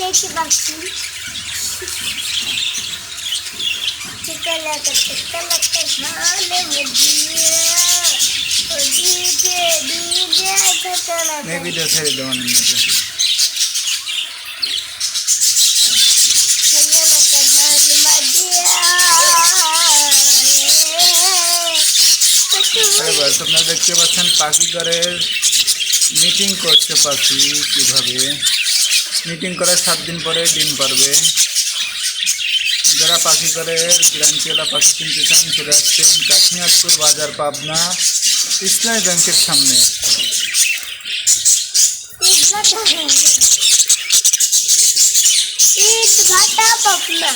দেখি বাকি चिकलक चिकलक नाले मुझिया ओ डीजे डीजे चिकलक मैं वीडियो छेड़ दो मन में এবার আপনারা দেখতে পাচ্ছেন পাখি করে মিটিং করছে পাখি কিভাবে মিটিং করে 7 দিন পরে ডিম পারবে যারা পাখি করে গ্যারান্টিওয়ালা পাখি কিনতে চান চলে আসছেন কাশিনাথপুর বাজার পাবনা ইসলামী ব্যাংকের সামনে ईद घाटा पपना।